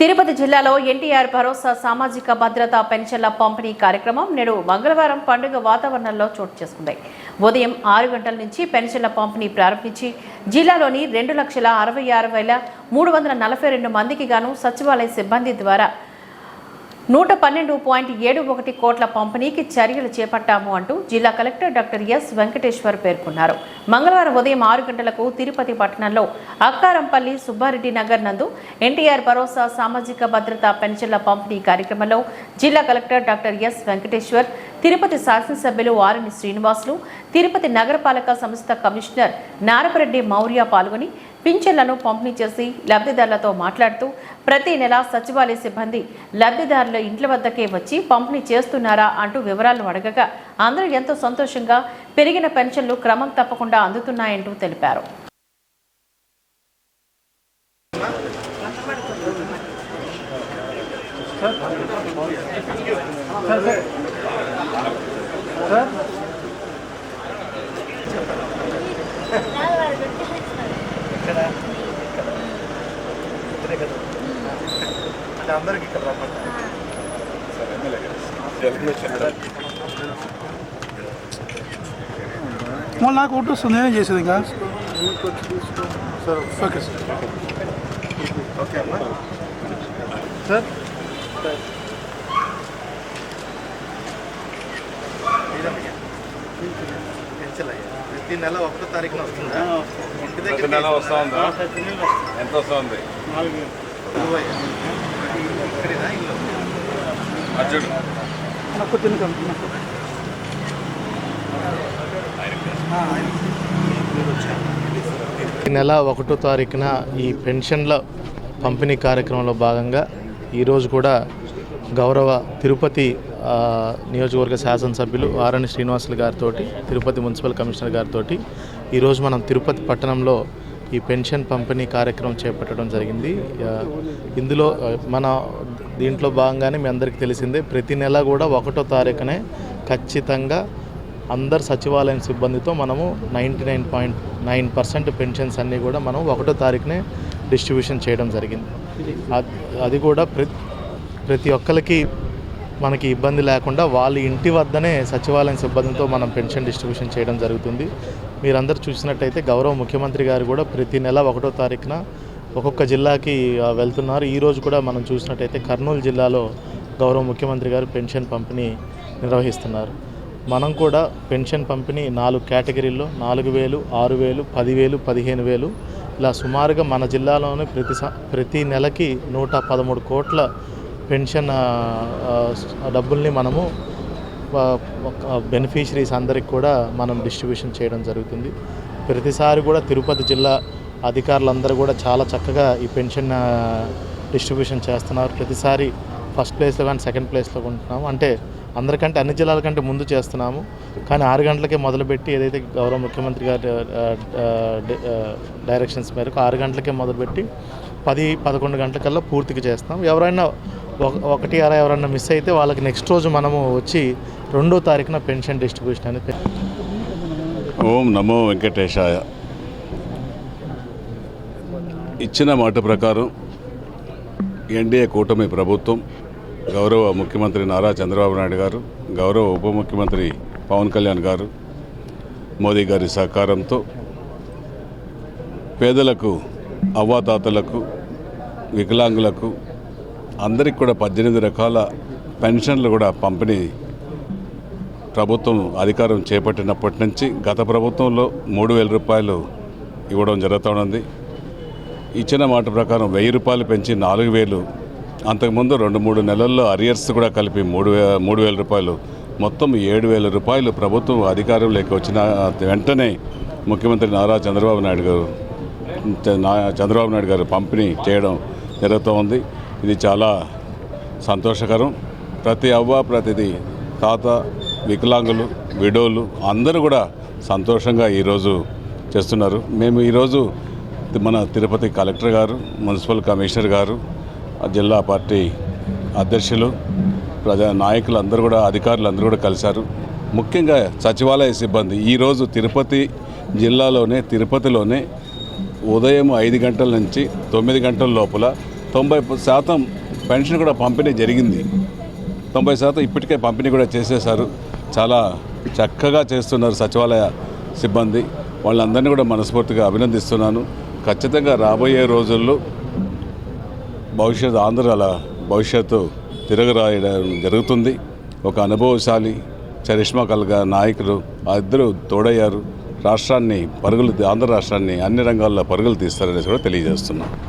తిరుపతి జిల్లాలో ఎన్టీఆర్ భరోసా సామాజిక భద్రతా పెన్షన్ల పంపిణీ కార్యక్రమం నేడు మంగళవారం పండుగ వాతావరణంలో చోటు చేసుకుంది. ఉదయం 6 గంటల నుంచి పెన్షన్ల పంపిణీ ప్రారంభించి జిల్లాలోని 2,66,342 మందికి గాను సచివాలయ సిబ్బంది ద్వారా 112.71 కోట్ల పంపిణీకి చర్యలు చేపట్టాము అంటూ జిల్లా కలెక్టర్ డాక్టర్ ఎస్ వెంకటేశ్వర్ పేర్కొన్నారు. మంగళవారం ఉదయం 6 గంటలకు తిరుపతి పట్టణంలో అక్కారంపల్లి సుబ్బారెడ్డి నగర్ నందు ఎన్టీఆర్ భరోసా సామాజిక భద్రతా పెన్షన్ల పంపిణీ కార్యక్రమంలో జిల్లా collector doctor yes Venkateshwar, Tirupati శాసనసభ్యులు ఆర్ఎన్ శ్రీనివాసులు, తిరుపతి నగరపాలక సంస్థ కమిషనర్ నారపరెడ్డి మౌర్య పాల్గొని పింఛన్లను పంపిణీ చేసి లబ్ధిదారులతో మాట్లాడుతూ ప్రతి నెల సచివాలయ సిబ్బంది లబ్ధిదారుల ఇంట్ల వద్దకే వచ్చి పంపిణీ చేస్తున్నారా అంటూ వివరాలను అడగగా అందరూ ఎంతో సంతోషంగా పెరిగిన పెన్షన్లు క్రమం తప్పకుండా అందుతున్నాయంటూ తెలిపారు. అందరికి మళ్ళీ నాకు ఒకటి వస్తుంది, నేనే చేసేది ఇంకా సార్. ఓకే సార్, ఓకే అమ్మా సార్. ప్రతి నెల 1వ తారీఖున వస్తుందా? ఇంటి దగ్గర నెల వస్తూ ఉందా? ఎంత వస్తుంది? 4,000. ఇక్కడేనా ఇల్లు? అర్జుడు ఈ నెల 1వ తారీఖున ఈ పెన్షన్ల పంపిణీ కార్యక్రమంలో భాగంగా ఈరోజు కూడా గౌరవ తిరుపతి నియోజకవర్గ శాసనసభ్యులు ఆర్ఎన్ శ్రీనివాసులు గారితో, తిరుపతి మున్సిపల్ కమిషనర్ గారితో ఈరోజు మనం తిరుపతి పట్టణంలో ఈ పెన్షన్ పంపిణీ కార్యక్రమం చేపట్టడం జరిగింది. ఇందులో దీంట్లో భాగంగానే మీ అందరికీ తెలిసిందే, ప్రతి నెల కూడా 1వ తారీఖునే ఖచ్చితంగా అందరు సచివాలయం సిబ్బందితో మనము 99.9% పెన్షన్స్ అన్నీ కూడా మనం 1వ తారీఖునే డిస్ట్రిబ్యూషన్ చేయడం జరిగింది. అది కూడా ప్రతి ఒక్కరికి మనకి ఇబ్బంది లేకుండా వాళ్ళ ఇంటి వద్దనే సచివాలయం సిబ్బందితో మనం పెన్షన్ డిస్ట్రిబ్యూషన్ చేయడం జరుగుతుంది. మీరందరూ చూసినట్టయితే గౌరవ ముఖ్యమంత్రి గారు కూడా ప్రతి నెల 1వ తారీఖున ఒక్కొక్క జిల్లాకి వెళ్తున్నారు. ఈరోజు కూడా మనం చూసినట్టయితే కర్నూలు జిల్లాలో గౌరవ ముఖ్యమంత్రి గారు పెన్షన్ పంపిణీ నిర్వహిస్తున్నారు. మనం కూడా పెన్షన్ పంపిణీ 4 కేటగిరీల్లో 4,000, 6,000, 10,000, 15,000 ఇలా సుమారుగా మన జిల్లాలోనే ప్రతి నెలకి 113 కోట్ల పెన్షన్ డబ్బుల్ని మనము బెనిఫిషరీస్ అందరికి కూడా మనం డిస్ట్రిబ్యూషన్ చేయడం జరుగుతుంది. ప్రతిసారి కూడా తిరుపతి జిల్లా అధికారులందరూ కూడా చాలా చక్కగా ఈ పెన్షన్ డిస్ట్రిబ్యూషన్ చేస్తున్నారు. ప్రతిసారి ఫస్ట్ ప్లేస్లో కానీ సెకండ్ ప్లేస్లో ఉంటున్నాము. అంటే అందరికంటే అన్ని జిల్లాల కంటే ముందు చేస్తున్నాము. కానీ 6 గంటలకే మొదలుపెట్టి ఏదైతే గౌరవ ముఖ్యమంత్రి గారి డైరెక్షన్స్ మేరకు 6 గంటలకే మొదలుపెట్టి 10-11 గంటలకల్లా పూర్తిగా చేస్తాం. ఎవరైనా 1 ఎవరైనా మిస్ అయితే వాళ్ళకి నెక్స్ట్ రోజు మనము వచ్చి 2వ తారీఖున పెన్షన్ డిస్ట్రిబ్యూషన్ అనేది. ఓం నమో వెంకటేశాయ. ఇచ్చిన మాట ప్రకారం ఎన్డీఏ కూటమి ప్రభుత్వం, గౌరవ ముఖ్యమంత్రి నారా చంద్రబాబు నాయుడు గారు, గౌరవ ఉప ముఖ్యమంత్రి పవన్ కళ్యాణ్ గారు, మోదీ గారి సహకారంతో పేదలకు, అవ్వాతాతలకు, వికలాంగులకు అందరికి కూడా 18 రకాల పెన్షన్లు కూడా పంపిణీ ప్రభుత్వం అధికారం చేపట్టినప్పటి నుంచి గత ప్రభుత్వంలో 3,000 రూపాయలు ఇవ్వడం జరుగుతోంది. ఇచ్చిన మాట ప్రకారం 1,000 రూపాయలు పెంచి 4,000, అంతకుముందు 2-3 నెలల్లో అరియర్స్ కూడా కలిపి 3,000 రూపాయలు, మొత్తం 7,000 రూపాయలు ప్రభుత్వం అధికారంలోకి వచ్చిన వెంటనే ముఖ్యమంత్రి నారా చంద్రబాబు నాయుడు గారు పంపిణీ చేయడం జరుగుతూ ఉంది. ఇది చాలా సంతోషకరం. ప్రతి అవ్వ, ప్రతిది తాత, వికలాంగులు, విడోలు అందరూ కూడా సంతోషంగా ఈరోజు చేస్తున్నారు. మేము ఈరోజు మన తిరుపతి కలెక్టర్ గారు, మున్సిపల్ కమిషనర్ గారు, జిల్లా పార్టీ అధ్యక్షులు, ప్రజా నాయకులు అందరూ కూడా, అధికారులు అందరూ కూడా కలిశారు. ముఖ్యంగా సచివాలయ సిబ్బంది ఈరోజు తిరుపతి జిల్లాలోనే, తిరుపతిలోనే ఉదయం 5 గంటల నుంచి 9 గంటల లోపల 90% పెన్షన్ కూడా పంపిణీ జరిగింది. 90% ఇప్పటికే పంపిణీ కూడా చేసేశారు. చాలా చక్కగా చేస్తున్నారు సచివాలయ సిబ్బంది. వాళ్ళందరినీ కూడా మనస్ఫూర్తిగా అభినందిస్తున్నాను. ఖచ్చితంగా రాబోయే రోజుల్లో ఆంధ్రాల భవిష్యత్తు తిరగరాయడం జరుగుతుంది. ఒక అనుభవశాలి చరిష్మా కల్గా నాయకులు ఆ ఇద్దరు తోడయ్యారు. ఆంధ్ర రాష్ట్రాన్ని అన్ని రంగాల్లో పరుగులు తీస్తారనేసి కూడా తెలియజేస్తున్నాం.